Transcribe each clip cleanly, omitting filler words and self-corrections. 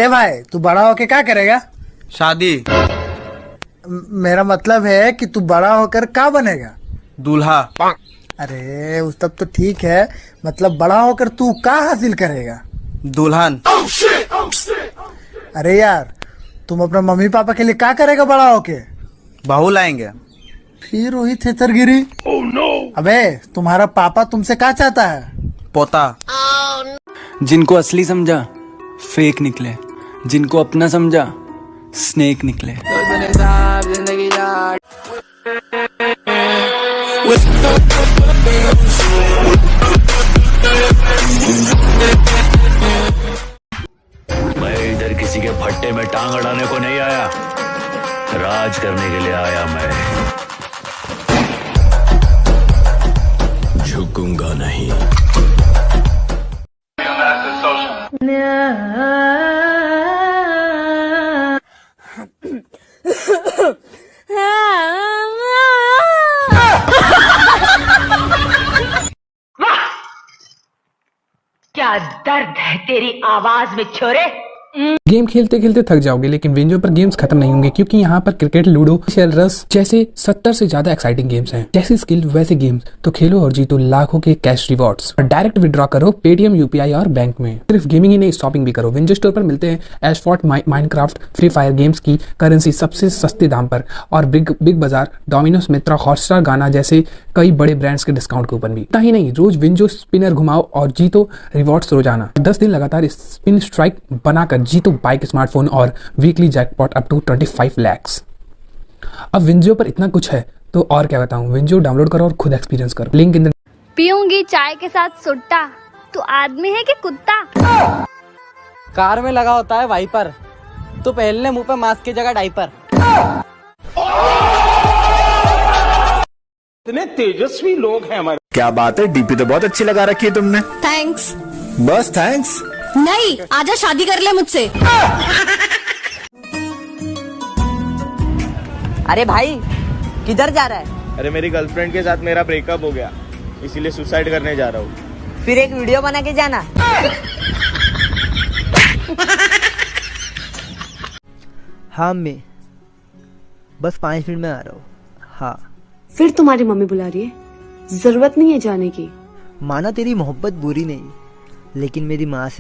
ए भाई, तू बड़ा होके क्या करेगा? शादी। मेरा मतलब है कि तू बड़ा होकर क्या बनेगा? दूल्हा। अरे उस तब तो ठीक है, मतलब बड़ा होकर तू क्या हासिल करेगा? दुल्हन। अरे यार, तुम अपने मम्मी पापा के लिए क्या करेगा बड़ा होके? बहू लाएंगे। फिर वही थेथरगिरी। अबे तुम्हारा पापा तुमसे क्या चाहता है? पोता। जिनको असली समझा फेक निकले, जिनको अपना समझा स्नेक निकले। मैं इधर किसी के फट्टे में टांग अड़ाने को नहीं आया, राज करने के लिए आया मैं। झुकूंगा नहीं। क्या दर्द है तेरी आवाज में छोरे। गेम खेलते खेलते थक जाओगे, लेकिन विंजो पर गेम्स खत्म नहीं होंगे, क्योंकि यहाँ पर क्रिकेट, लूडो, शेल रस जैसे 70 से ज्यादा एक्साइटिंग गेम्स हैं। जैसी स्किल वैसे गेम्स, तो खेलो और जीतो लाखों के कैश रिवॉर्ड्स और डायरेक्ट विड्रॉ करो पेटीएम, यूपीआई और बैंक में। सिर्फ गेमिंग ही नहीं, शॉपिंग भी करो। विंजो स्टोर पर मिलते हैं एशफॉर्ट, माइनक्राफ्ट, फ्री फायर गेम्स की करेंसी सबसे सस्ते दाम पर, और बिग बाजार, डोमिनोज, मित्रा, हॉटस्टार, गाना जैसे कई बड़े ब्रांड्स के डिस्काउंट कूपन भी। इतना ही नहीं, रोज विंजो स्पिनर घुमाओ और जीतो रिवॉर्ड्स रोजाना। 10 दिन लगातार स्पिन स्ट्राइक बनाकर जीतो बाइक, स्मार्टफोन और weekly jackpot up to 25 lakhs। अब विंजो पर इतना कुछ है तो और क्या बताऊं। विंजो डाउनलोड करो और खुद एक्सपीरियंस करो। Link in the. पीऊंगी चाय के साथ सुट्टा, तू आदमी है कि कुत्ता? कार में लगा होता है वाइपर, तो पहन ले मुंह पे मास्क की जगह डाइपर। इतने तेजस्वी लोग हैं हमारे। क्या बात है, डीपी तो बहुत अच्छी लगा रखी है तुमने। थैंक्स। बस थैंक्स नहीं, आजा शादी कर ले मुझसे। अरे भाई किधर जा रहा है? अरे मेरी गर्लफ्रेंड के साथ मेरा ब्रेकअप हो गया, इसीलिए सुसाइड करने जा रहा हूँ। फिर एक वीडियो बना के जाना। हाँ मैं बस 5 मिनट में आ रहा हूँ। हाँ। फिर तुम्हारी मम्मी बुला रही है, जरूरत नहीं है जाने की। माना तेरी मोहब्बत बुरी नहीं, लेकिन मेरी माँ से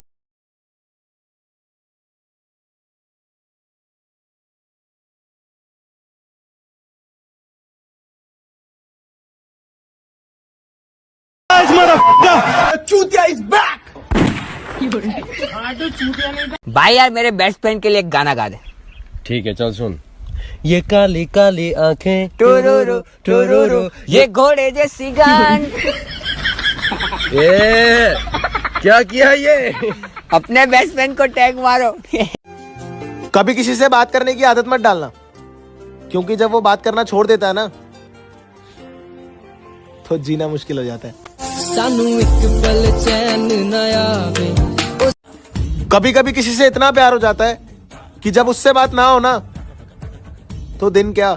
भाई यार मेरे बेस्ट फ्रेंड के लिए एक गाना गा दे। ठीक है चल सुन। ये काली काली आंखें टोरोरो टोरोरो, ये घोड़े जैसी गान। ये क्या किया ये? अपने बेस्ट फ्रेंड को टैग मारो। कभी किसी से बात करने की आदत मत डालना, क्योंकि जब वो बात करना छोड़ देता है ना, तो जीना मुश्किल हो जाता है। कभी कभी किसी से इतना प्यार हो जाता है कि जब उससे बात ना हो ना, तो दिन क्या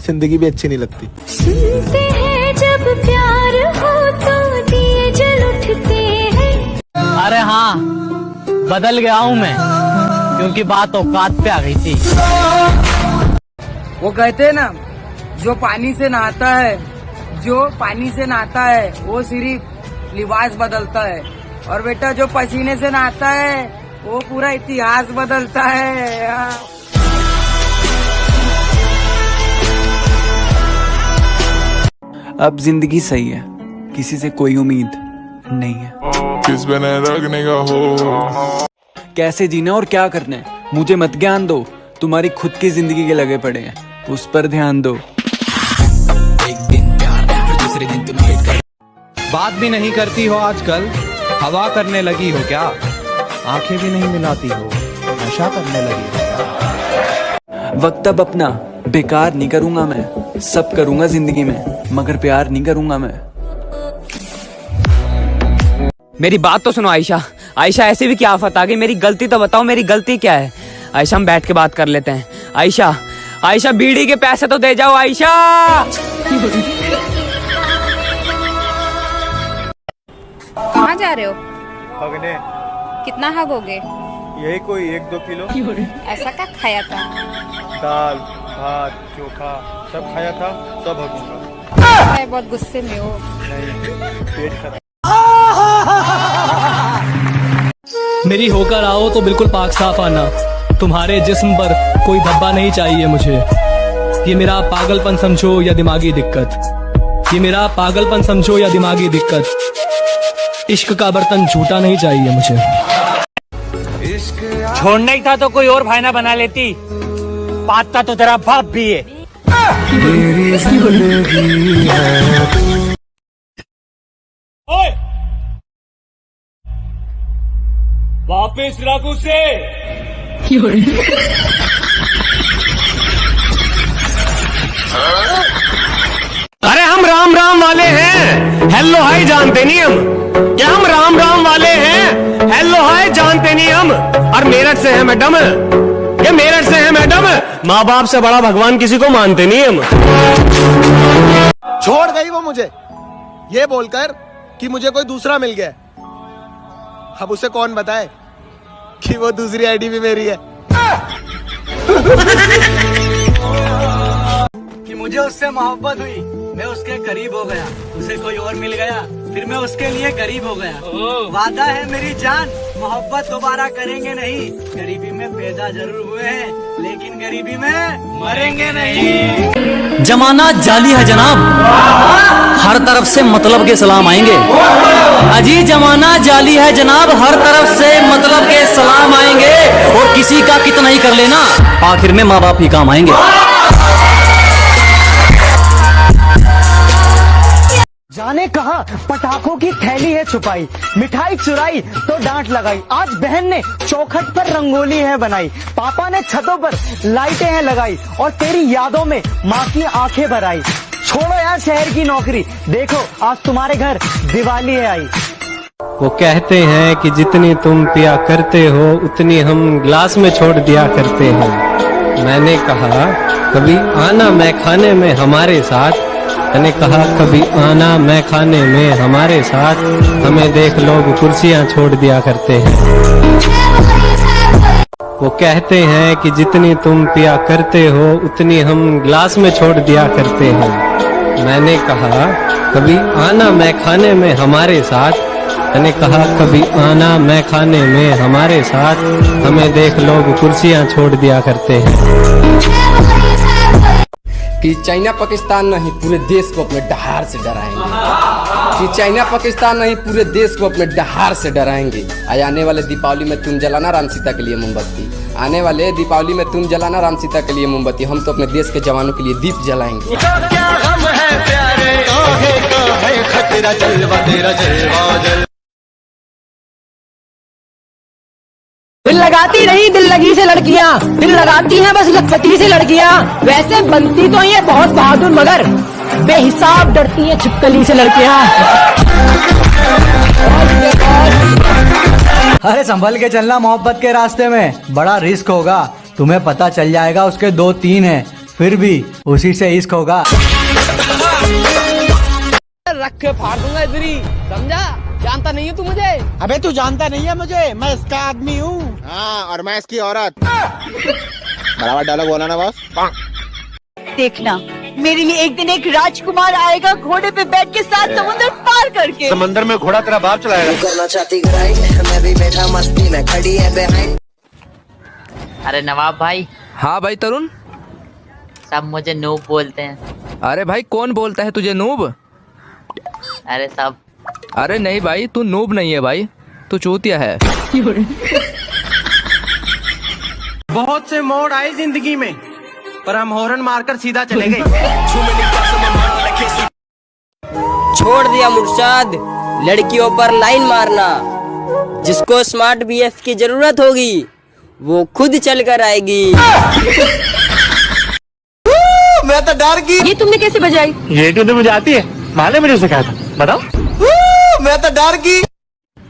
जिंदगी भी अच्छी नहीं लगती। सुनते हैं जब प्यार हो तो दिए जल उठते हैं। अरे हाँ, बदल गया हूँ मैं, क्योंकि बात औकात पे आ गई थी। वो कहते हैं ना, जो पानी से नहाता है वो सिर्फ लिबास बदलता है, और बेटा जो पसीने से नहाता है वो पूरा इतिहास बदलता है। अब जिंदगी सही है, किसी से कोई उम्मीद नहीं है। किस बने रखने का हो, कैसे जीना और क्या करना है मुझे मत ज्ञान दो, तुम्हारी खुद की जिंदगी के लगे पड़े हैं, उस पर ध्यान दो। एक दिन प्यार फिर दूसरे दिन तुम हेट कर। बात भी नहीं करती हो आजकल, हवा करने लगी हो क्या? आंखें भी नहीं मिलाती हो, नशा करने लगी हो क्या? वक्त अब अपना बेकार नहीं करूंगा मैं, सब करूंगा जिंदगी में, मगर प्यार नहीं करूंगा मैं। मेरी बात तो सुनो आयशा। आयशा ऐसी भी क्या आफत आ गई? मेरी गलती तो बताओ, मेरी गलती क्या है? आयशा हम बैठ के बात कर लेते हैं। आयशा आयशा बीड़ी के पैसे तो दे जाओ आयशा। कहाँ जा रहे हो? भगने। कितना हगोगे? यही कोई 1-2 किलो। ऐसा क्या खाया था? दाल भात चोखा सब खाया था, सब हगूंगा। मैं बहुत गुस्से में हो। नहीं, पेट खराब। मेरी होकर आओ तो बिल्कुल पाक साफ आना। तुम्हारे जिस्म पर कोई धब्बा नहीं चाहिए मुझे। ये मेरा पागलपन समझो या दिमागी दिक्कत। ये मेरा पागलपन समझो या दिमागी दिक्कत। इश्क का बर्तन झूठा नहीं चाहिए मुझे। छोड़ना ही था तो कोई और भाईना बना लेती। पाता तो तेरा बाप भी है। ओए! वापिस रख उसे। अरे हम राम राम वाले हैं, हेलो हाय जानते नहीं हम। क्या हम राम राम वाले हैं, हेलो हाय जानते नहीं हम। और मेरठ से है मैडम, ये मेरठ से है मैडम। माँ बाप से बड़ा भगवान किसी को मानते नहीं हम। छोड़ गई वो मुझे ये बोलकर कि मुझे कोई दूसरा मिल गया। अब उसे कौन बताए कि वो दूसरी आईडी भी मेरी है। कि मुझे उससे मोहब्बत हुई, मैं उसके करीब हो गया। उसे कोई और मिल गया, फिर मैं उसके लिए गरीब हो गया। वादा है मेरी जान, मोहब्बत दोबारा करेंगे नहीं। गरीबी में पैदा जरूर हुए हैं, लेकिन गरीबी में मरेंगे नहीं। जमाना जाली है जनाब, हर तरफ से मतलब के सलाम आएंगे। अजी जमाना जाली है जनाब, हर तरफ से मतलब के सलाम आएंगे। और किसी का कितना ही कर लेना, आखिर में माँ बाप ही काम आएंगे। जाने कहा पटाखों की थैली है छुपाई, मिठाई चुराई तो डांट लगाई। आज बहन ने चौखट पर रंगोली है बनाई, पापा ने छतों पर लाइटें हैं लगाई, और तेरी यादों में माँ की आंखें भर आई। छोड़ो यार शहर की नौकरी, देखो आज तुम्हारे घर दिवाली है आई। वो कहते हैं कि जितनी तुम पिया करते हो उतनी हम ग्लास में छोड़ दिया करते हैं। मैंने कहा कभी आना मैं खाने में हमारे साथ। मैंने कहा कभी आना मैं खाने में हमारे साथ। हमें देख लोग कुर्सियां छोड़ दिया करते हैं। वो कहते हैं कि जितनी तुम पिया करते हो उतनी हम ग्लास में छोड़ दिया करते हैं। मैंने कहा कभी आना मैं खाने में हमारे साथ। मैंने कहा कभी आना मैं खाने में हमारे साथ। हमें देख लोग कुर्सियां छोड़ दिया करते हैं। कि चाइना पाकिस्तान नहीं पूरे देश को अपने डहार से डराएंगे। कि चाइना पाकिस्तान नहीं पूरे देश को अपने डहार से डराएंगे। आने वाले दीपावली में तुम जलाना राम सीता के लिए मोमबत्ती। आने वाले दीपावली में तुम जलाना राम सीता के लिए मोमबत्ती। हम तो अपने देश के जवानों के लिए दीप जलाएंगे। क्या हम है प्यारे, है खतरा जलवा तेरा जलवा। दिल लगाती नहीं दिल लगी से लड़कियां, दिल लगाती हैं बस लखपति से लड़कियां। वैसे बनती तो ये बहुत बहादुर, मगर बेहिसाब डरती हैं छिपकली से लड़कियां। अरे संभल के चलना मोहब्बत के रास्ते में, बड़ा रिस्क होगा। तुम्हें पता चल जाएगा उसके 2-3 हैं, फिर भी उसी से इश्क होगा। रख के फाड़ दूंगा इधर ही, समझा? जानता नहीं है तू मुझे? अबे तू जानता नहीं है मुझे, मैं इसका आदमी हूँ। हाँ, और मैं इसकी औरत। बराबर डायलॉग बोला ना बॉस। देखना मेरे लिए एक दिन एक राजकुमार आएगा घोड़े पे बैठ के साथ समुद्र पार करके। समंदर में घोड़ा तेरा बाप चलाएगा। करना चाहती मैं भी बैठा मस्ती में, खड़ी है बिहाइंड। अरे नवाब भाई। हाँ भाई तरुण। सब मुझे नूब बोलते हैं। अरे भाई कौन बोलता है तुझे नूब? अरे सब। अरे नहीं भाई, तू नूब नहीं है भाई, तू चूतिया है। बहुत से मोड़ आए जिंदगी में, पर हम हॉर्न मारकर सीधा चले गए। छोड़ दिया मुर्शाद लड़कियों पर लाइन मारना। जिसको स्मार्ट बीएफ की जरूरत होगी वो खुद चल कर आएगी। मैं तो डर गई। ये तुमने कैसे बजाई? ये क्यों तो मुझे आती है, माले मेरे से कहा था, बताओ। मैं तो डर गई।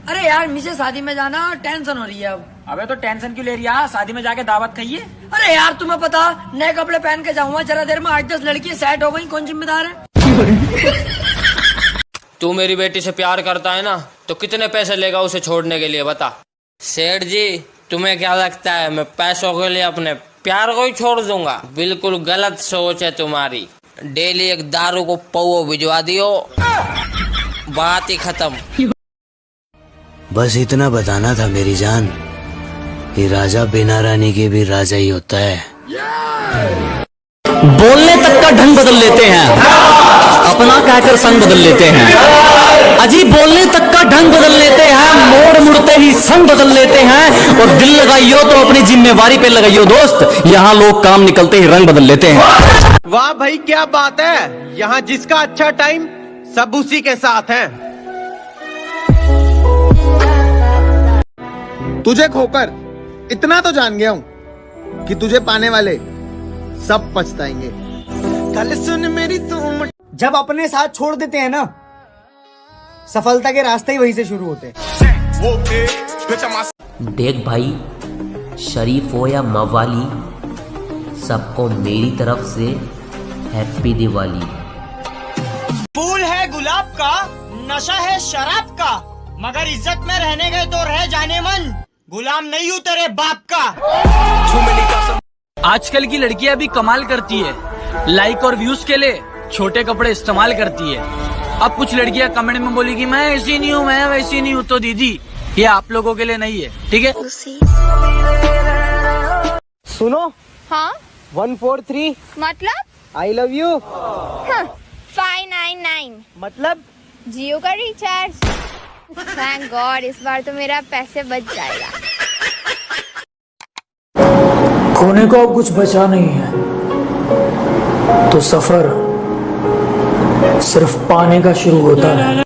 अरे यार मुझे शादी में जाना टेंशन हो रही है अब। अबे तो टेंशन क्यों ले रही है? शादी में जाके दावत खाइए। अरे यार तुम्हें पता नए कपड़े पहन के जाऊंगा, जरा देर में 8-10 लड़कियां सेट हो गई, कौन जिम्मेदार है? तू मेरी बेटी से प्यार करता है ना, तो कितने पैसे लेगा उसे छोड़ने के लिए बता। सेठ जी, तुम्हें क्या लगता है मैं पैसों के लिए अपने प्यार को ही छोड़ दूंगा? बिल्कुल गलत सोच है तुम्हारी। डेली एक दारू को पौओ भिजवा दियो, बात ही खत्म। बस इतना बताना था मेरी जान कि राजा बिना रानी के भी राजा ही होता है। बोलने तक का ढंग बदल लेते हैं, अपना कहकर संग बदल लेते हैं। अजी बोलने तक का ढंग बदल लेते हैं, मोड़ मुड़ते ही संग बदल लेते हैं। और दिल लगाइयो तो अपनी जिम्मेवारी पे लगाइयो दोस्त, यहाँ लोग काम निकलते ही रंग बदल लेते हैं। वाह भाई क्या बात है, यहाँ जिसका अच्छा टाइम सब उसी के साथ है। तुझे खोकर इतना तो जान गया हूँ कि तुझे पाने वाले सब पछताएंगे। कल सुन मेरी तुम, जब अपने साथ छोड़ देते हैं ना, सफलता के रास्ते ही वहीं से शुरू होते हैं। देख भाई, शरीफ हो या मवाली, सबको मेरी तरफ से हैप्पी दिवाली। फूल है गुलाब का, नशा है शराब का, मगर इज्जत में रहने गए तो रह जाने मन, गुलाम नहीं हूँ तेरे बाप का। आजकल की लड़कियां भी कमाल करती है, लाइक और व्यूज के लिए छोटे कपड़े इस्तेमाल करती है। अब कुछ लड़कियां कमेंट में बोली कि मैं ऐसी नहीं हूँ, मैं वैसी नहीं हूँ, तो दीदी ये आप लोगों के लिए नहीं है, ठीक है? सुनो। हाँ 143 मतलब आई लव यू। 599 मतलब जियो का रिचार्ज। थैंक गॉड, इस बार तो मेरा पैसे बच जाएगा। खोने को अब कुछ बचा नहीं है, तो सफर सिर्फ पाने का शुरू होता है।